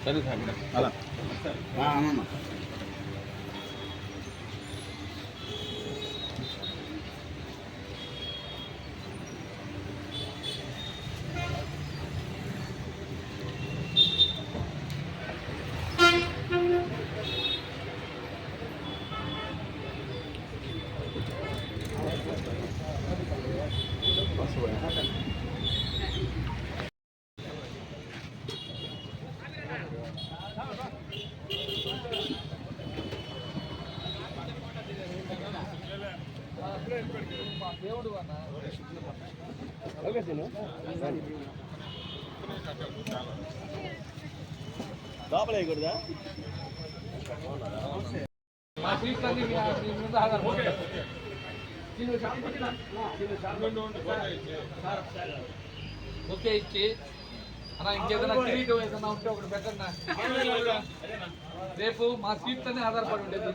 సరే అలా అన్న లోపలేయకూడదా ఓకే ఇచ్చి అన్నా ఇంకేదైనా కిరీటం ఏదైనా ఉంటే ఒకటి పెట్టన్నా. రేపు మా సీట్లనే ఆధారపడి ఉండేది.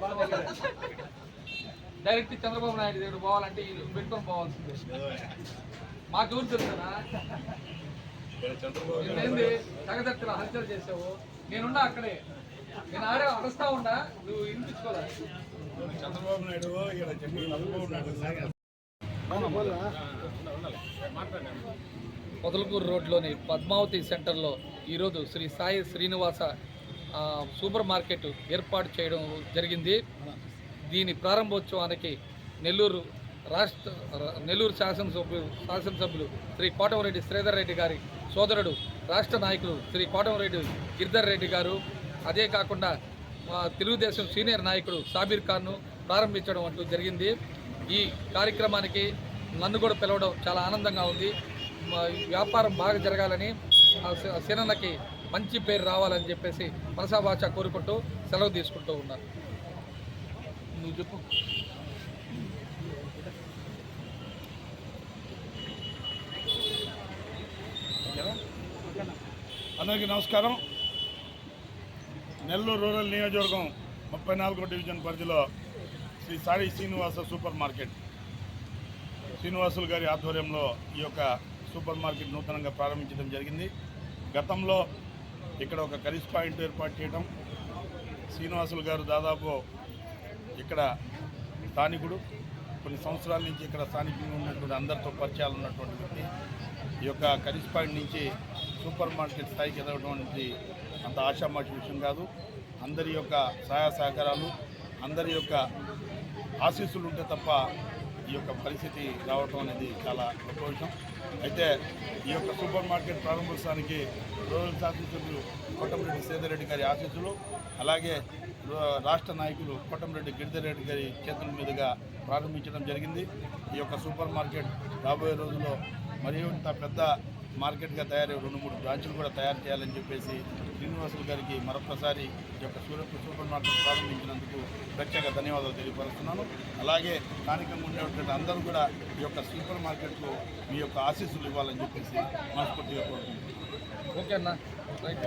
డైరెక్ట్ చంద్రబాబు నాయుడు దగ్గర పోవాలంటే పెట్టుకొని పోవాల్సిందే. మాకెవరు తెలుసా ఏంది తగదట్టులో హత్యలు చేసావు? నేనున్నా అక్కడే, నేను ఆడే అరుస్తా ఉండా, నువ్వు వినిపించుకోదా? చంద్రబాబు నాయుడు పొదలకూరు రోడ్లోని పద్మావతి సెంటర్లో ఈరోజు శ్రీ సాయి శ్రీనివాస సూపర్ మార్కెట్ ఏర్పాటు చేయడం జరిగింది. దీని ప్రారంభోత్సవానికి నెల్లూరు శాసనసభ్యులు శ్రీ కోటమిరెడ్డి శ్రీధర్ రెడ్డి గారి సోదరుడు రాష్ట్ర నాయకులు శ్రీ కోటమిరెడ్డి గిరిధర్ రెడ్డి గారు, అదే కాకుండా తెలుగుదేశం సీనియర్ నాయకుడు సాబీర్ ఖాన్ను ప్రారంభించడం అంటూ జరిగింది. ఈ కార్యక్రమానికి నన్ను కూడా పిలవడం చాలా ఆనందంగా ఉంది. వ్యాపారం బాగా జరగాలని, సినన్నకి మంచి పేరు రావాలని చెప్పేసి మనసావాచ కోరుకుంటూ సెలవు తీసుకుంటూ ఉన్నాను. నువ్వు చెప్పు. అందరికీ నమస్కారం. నెల్లూరు రూరల్ నియోజకవర్గం 34వ డివిజన్ పరిధిలో శ్రీ సాయి శ్రీనివాస సూపర్ మార్కెట్ శ్రీనివాసులు గారి ఆధ్వర్యంలో ఈ యొక్క సూపర్ మార్కెట్ నూతనంగా ప్రారంభించడం జరిగింది. గతంలో ఇక్కడ ఒక కరీస్ పాయింట్ ఏర్పాటు చేయడం, శ్రీనివాసులు గారు దాదాపు ఇక్కడ స్థానికుడు, కొన్ని సంవత్సరాల నుంచి ఇక్కడ స్థానికంగా ఉన్నటువంటి అందరితో పరిచయాలు ఉన్నటువంటి వ్యక్తి. ఈ యొక్క కరీస్ పాయింట్ నుంచి సూపర్ మార్కెట్ స్థాయికి ఎదగటువంటి అంత ఆషామాషి విషయం కాదు. అందరి యొక్క సహాయ సహకారాలు, అందరి యొక్క ఆశీస్సులు ఉంటే తప్ప ఈ యొక్క పరిస్థితి రావటం అనేది చాలా గొప్ప విషయం. అయితే ఈ యొక్క సూపర్ మార్కెట్ ప్రారంభోత్సవానికి రూరల్ శాసనసభ్యులు కోటమిరెడ్డి శ్రీధర్ రెడ్డి గారి ఆశీస్సులు, అలాగే రాష్ట్ర నాయకులు కోటమిరెడ్డి గిరిధర్ రెడ్డి గారి చేతుల మీదుగా ప్రారంభించడం జరిగింది. ఈ యొక్క సూపర్ మార్కెట్ రాబోయే రోజుల్లో మరియు ఇంత పెద్ద మార్కెట్గా తయారై 2-3 బ్రాంచులు కూడా తయారు చేయాలని చెప్పేసి శ్రీనివాసులు గారికి మరొకసారి ఈ యొక్క సూపర్ మార్కెట్ ప్రారంభించినందుకు ప్రత్యేక ధన్యవాదాలు తెలియపరుస్తున్నాను. అలాగే స్థానికంగా ఉండేటువంటి అందరూ కూడా ఈ యొక్క సూపర్ మార్కెట్కు మీ యొక్క ఆశీస్సులు ఇవ్వాలని చెప్పేసి మనస్ఫూర్తిగా కోరుకుంటున్నాను. ఓకే అన్న, రైట్.